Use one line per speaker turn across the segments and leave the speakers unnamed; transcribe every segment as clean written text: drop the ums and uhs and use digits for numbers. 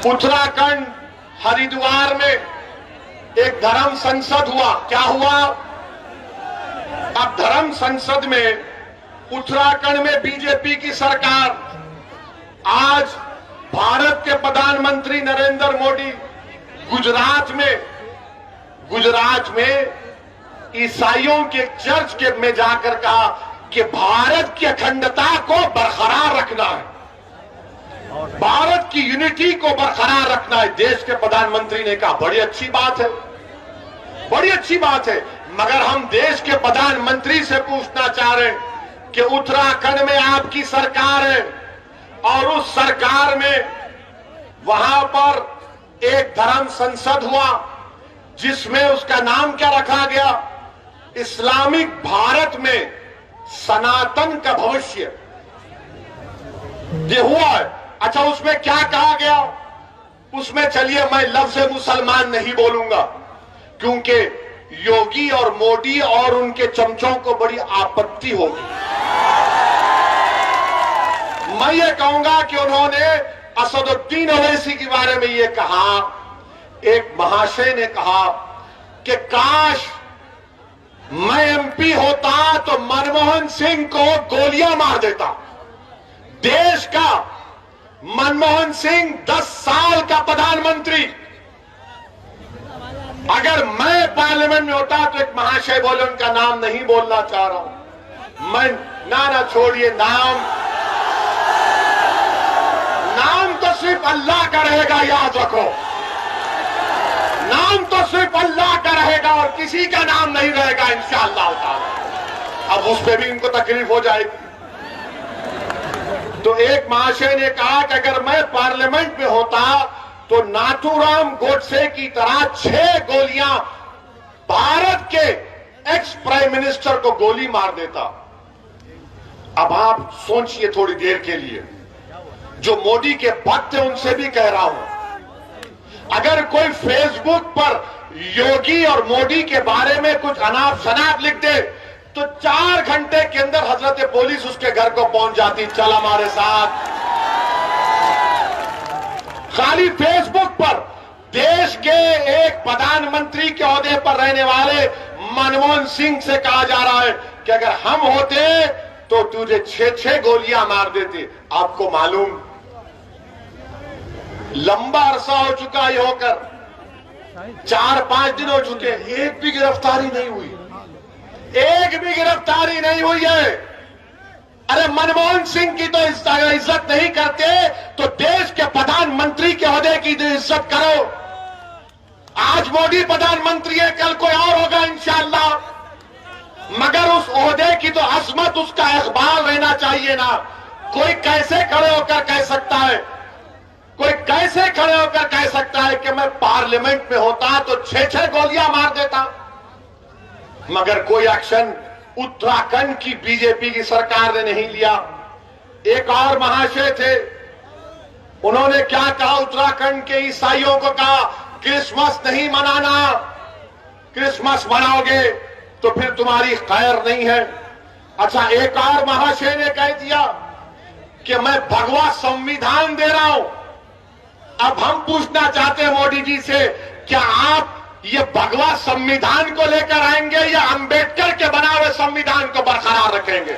उत्तराखंड हरिद्वार में एक धर्म संसद हुआ। क्या हुआ? अब धर्म संसद में उत्तराखंड में बीजेपी की सरकार, आज भारत के प्रधानमंत्री नरेंद्र मोदी गुजरात में ईसाइयों के चर्च के में जाकर कहा कि भारत की अखंडता को बरकरार रखना है, भारत की यूनिटी को बरकरार रखना है। देश के प्रधानमंत्री ने कहा बड़ी अच्छी बात है, बड़ी अच्छी बात है। मगर हम देश के प्रधानमंत्री से पूछना चाह रहे हैं कि उत्तराखंड में आपकी सरकार है और उस सरकार में वहां पर एक धर्म संसद हुआ जिसमें उसका नाम क्या रखा गया? इस्लामिक भारत में सनातन का भविष्य। ये हुआ है। अच्छा, उसमें क्या कहा गया? उसमें चलिए मैं लफ्ज़ मुसलमान नहीं बोलूंगा क्योंकि योगी और मोदी और उनके चमचों को बड़ी आपत्ति होगी। मैं ये कहूंगा कि उन्होंने असदुद्दीन ओवैसी के बारे में ये कहा, एक महाशय ने कहा कि काश मैं एमपी होता तो मनमोहन सिंह को गोलियां मार देता। देश का मनमोहन सिंह 10 साल का प्रधानमंत्री, अगर मैं पार्लियामेंट में होता तो एक महाशय बोले, उनका नाम नहीं बोलना चाह रहा हूं मैं, ना छोड़िए, नाम तो सिर्फ अल्लाह का रहेगा, याद रखो। नाम तो सिर्फ अल्लाह का रहेगा और किसी का नाम नहीं रहेगा इंशाअल्लाह ताला। अब उस पर भी इनको तकलीफ हो जाएगी। तो एक महाशय ने कहा कि अगर मैं पार्लियामेंट में होता तो नाथूराम गोडसे की तरह 6 गोलियां भारत के एक्स प्राइम मिनिस्टर को गोली मार देता। अब आप सोचिए थोड़ी देर के लिए, जो मोदी के भक्त हैं उनसे भी कह रहा हूं, अगर कोई फेसबुक पर योगी और मोदी के बारे में कुछ अनाप शनाप लिख दे तो 4 घंटे के अंदर हजरत पुलिस उसके घर को पहुंच जाती, चल हमारे साथ। खाली फेसबुक पर देश के एक प्रधानमंत्री के ओहदे पर रहने वाले मनमोहन सिंह से कहा जा रहा है कि अगर हम होते तो तुझे 6 गोलियां मार देते। आपको मालूम, लंबा अरसा हो चुका ये होकर, 4-5 दिन हो चुके, एक भी गिरफ्तारी नहीं हुई, एक भी गिरफ्तारी नहीं हुई है। अरे मनमोहन सिंह की तो इज्जत नहीं करते तो देश के प्रधानमंत्री के ओहदे की तो इज्जत करो। आज मोदी प्रधानमंत्री है, कल कोई और होगा इंशाअल्लाह, मगर उस ओहदे की तो अजमत, उसका इकबाल रहना चाहिए ना। कोई कैसे खड़े होकर कह सकता है, कोई कैसे खड़े होकर कह सकता है कि मैं पार्लियामेंट में होता तो 6 गोलियां मार देता? मगर कोई एक्शन उत्तराखंड की बीजेपी की सरकार ने नहीं लिया। एक और महाशय थे, उन्होंने क्या कहा? उत्तराखंड के ईसाइयों को कहा क्रिसमस नहीं मनाना, क्रिसमस मनाओगे तो फिर तुम्हारी खैर नहीं है। अच्छा, एक और महाशय ने कह दिया कि मैं भगवा संविधान दे रहा हूं। अब हम पूछना चाहते हैं मोदी जी से, क्या आप ये भगवा संविधान को लेकर आएंगे या अंबेडकर के बना हुए संविधान को बरकरार रखेंगे?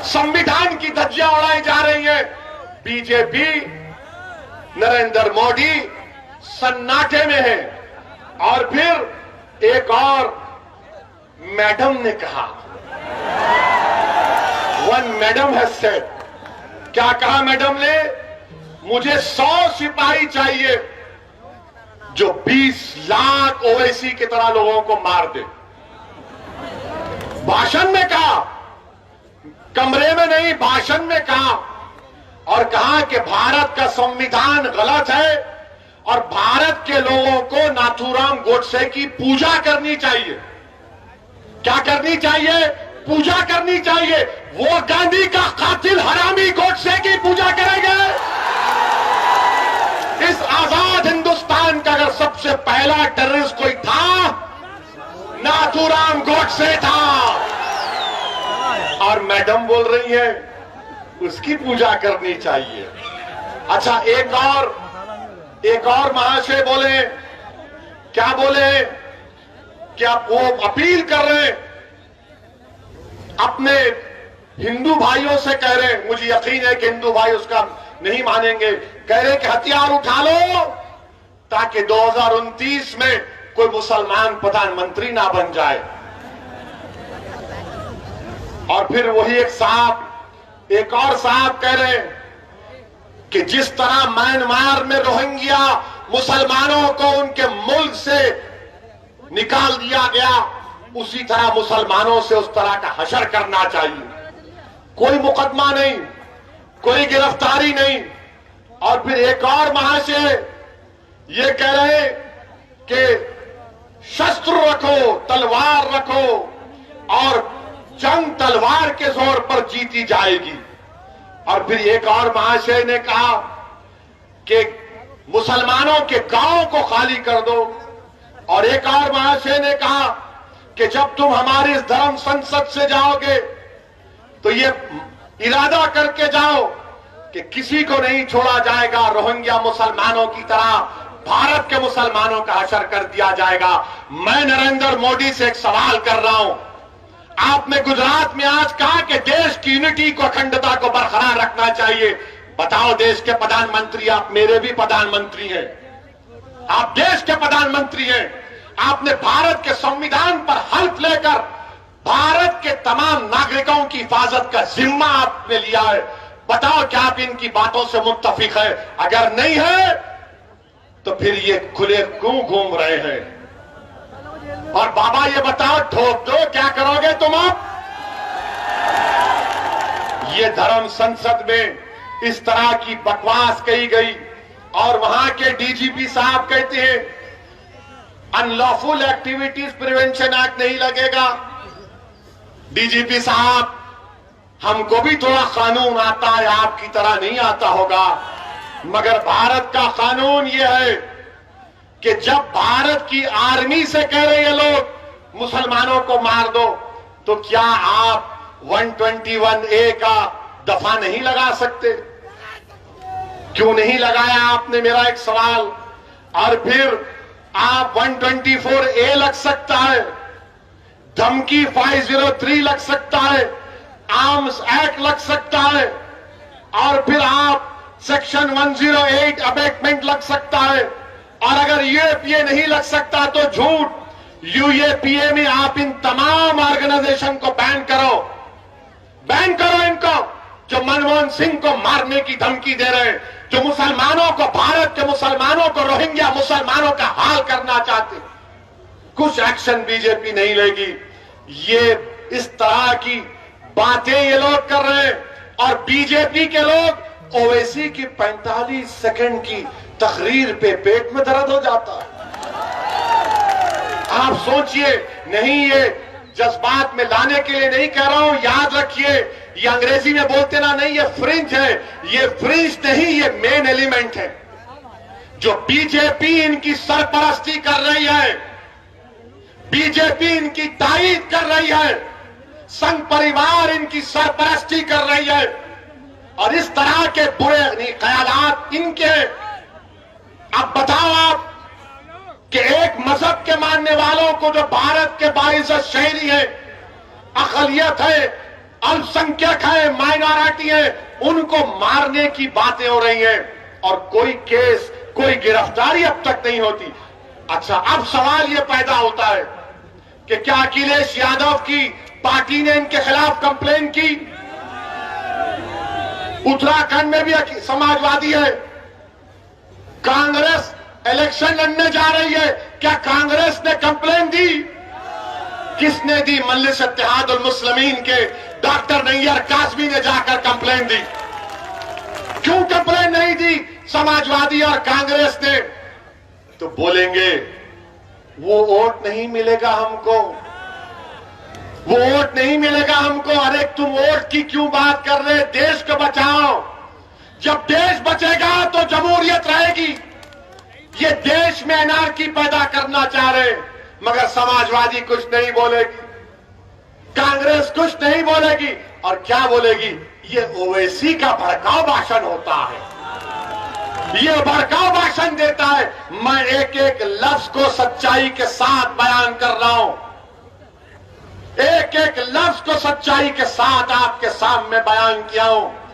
संविधान की धज्जियां उड़ाई जा रही है। बीजेपी, नरेंद्र मोदी सन्नाटे में है। और फिर एक और मैडम ने कहा, वन मैडम हैज सेड, क्या कहा मैडम ने? मुझे 100 सिपाही चाहिए जो 20 लाख ओवैसी की तरह लोगों को मार दे। भाषण में कहा, कमरे में नहीं, भाषण में कहा। और कहा कि भारत का संविधान गलत है और भारत के लोगों को नाथूराम गोडसे की पूजा करनी चाहिए। क्या करनी चाहिए? पूजा करनी चाहिए। वो गांधी का कातिल हरामी गोडसे की पूजा करेंगे। इस आजाद हिंदुस्तान का अगर सबसे पहला टेररिस्ट कोई था, नाथूराम गोडसे था। और मैडम बोल रही है उसकी पूजा करनी चाहिए। अच्छा, एक और महाशय बोले, क्या बोले कि आप वो अपील कर रहे हैं, अपने हिंदू भाइयों से कह रहे हैं, मुझे यकीन है कि हिंदू भाई उसका नहीं मानेंगे, कह रहे हैं कि हथियार उठा लो ताकि 2029 में कोई मुसलमान प्रधानमंत्री ना बन जाए। और फिर वही एक और साहब कह रहे हैं कि जिस तरह म्यांमार में रोहिंग्या मुसलमानों को उनके मुल्क से निकाल दिया गया, उसी तरह मुसलमानों से उस तरह का हशर करना चाहिए। कोई मुकदमा नहीं, कोई गिरफ्तारी नहीं। और फिर एक और महाशय ये कह रहे कि शस्त्र रखो, तलवार रखो और जंग तलवार के जोर पर जीती जाएगी। और फिर एक और महाशय ने कहा कि मुसलमानों के गांव को खाली कर दो। और एक और महाशय ने कहा कि जब तुम हमारी इस धर्म संसद से जाओगे तो ये इरादा करके जाओ कि किसी को नहीं छोड़ा जाएगा, रोहिंग्या मुसलमानों की तरह भारत के मुसलमानों का हशर कर दिया जाएगा। मैं नरेंद्र मोदी से एक सवाल कर रहा हूं, आपने गुजरात में आज कहा कि देश की यूनिटी को, अखंडता को बरकरार रखना चाहिए। बताओ, देश के प्रधानमंत्री, आप मेरे भी प्रधानमंत्री हैं, आप देश के प्रधानमंत्री हैं, आपने भारत के संविधान पर हल्फ लेकर भारत के तमाम नागरिकों की हिफाजत का जिम्मा आपने लिया है। बताओ क्या आप इनकी बातों से मुत्तफिक है? अगर नहीं है तो फिर ये खुले क्यों घूम रहे हैं? और बाबा ये बताओ, ठोक दो, क्या करोगे तुम अब? ये धर्म संसद में इस तरह की बकवास कही गई और वहां के डीजीपी साहब कहते हैं अनलॉफुल एक्टिविटीज प्रिवेंशन एक्ट नहीं लगेगा। डीजीपी साहब, हमको भी थोड़ा कानून आता है, आपकी तरह नहीं आता होगा, मगर भारत का कानून यह है कि जब भारत की आर्मी से कह रहे हैं लोग मुसलमानों को मार दो, तो क्या आप 121A का दफा नहीं लगा सकते? क्यों नहीं लगाया आपने, मेरा एक सवाल। और फिर आप 124A लग सकता है, धमकी 503 लग सकता है, आर्म्स एक्ट लग सकता है, और फिर आप सेक्शन 108 अबेटमेंट लग सकता है। और अगर यूएपीए नहीं लग सकता तो झूठ, यूएपीए में आप इन तमाम ऑर्गेनाइजेशन को बैन करो इनको जो मनमोहन सिंह को मारने की धमकी दे रहे हैं, जो मुसलमानों को, भारत के मुसलमानों को, रोहिंग्या मुसलमानों का हाल करना चाहते। कुछ एक्शन बीजेपी नहीं लेगी। ये इस तरह की बातें ये लोग कर रहे हैं। और बीजेपी के लोग ओवैसी की 45 सेकंड की तकरीर पे पेट में दर्द हो जाता है। आप सोचिए, नहीं, ये जज्बात में लाने के लिए नहीं कह रहा हूं, याद रखिए, ये अंग्रेजी में बोलते ना, नहीं, ये फ्रिंज है। ये फ्रिंज नहीं, ये मेन एलिमेंट है। जो बीजेपी इनकी सरपरस्ती कर रही है, बीजेपी इनकी तारीफ कर रही है, संघ परिवार इनकी सरपरस्ती कर रही है, और इस तरह के बुरे ख्यालात इनके। अब बताओ आप कि एक मजहब के मानने वालों को, जो भारत के बाइज्जत शहरी है, अकलियत है, अल्पसंख्यक है, माइनॉरिटी है, उनको मारने की बातें हो रही हैं और कोई केस, कोई गिरफ्तारी अब तक नहीं होती। अच्छा, अब सवाल यह पैदा होता है कि क्या अखिलेश यादव की पार्टी ने इनके खिलाफ कंप्लेन की? उत्तराखंड में भी समाजवादी है, कांग्रेस इलेक्शन लड़ने जा रही है, क्या कांग्रेस ने कंप्लेन दी? किसने दी? मजलिस इत्तेहादुल मुस्लिमीन के डॉक्टर नैयर कासमी ने जाकर कंप्लेन दी। क्यों कंप्लेन नहीं दी समाजवादी और कांग्रेस ने? तो बोलेंगे वो वोट नहीं मिलेगा हमको, वो वोट नहीं मिलेगा हमको। अरे तुम वोट की क्यों बात कर रहे? देश को बचाओ। जब देश बचेगा तो जमहूरियत रहेगी। ये देश में एनार्की पैदा करना चाह रहे, मगर समाजवादी कुछ नहीं बोलेगी, कांग्रेस कुछ नहीं बोलेगी। और क्या बोलेगी? ये ओवैसी का भड़काऊ भाषण होता है। ये भड़काऊ भाषण देता है। मैं एक एक लफ्ज को सच्चाई के साथ बयान कर रहा हूं, एक एक लफ्ज को सच्चाई के साथ आपके सामने बयान किया हूं।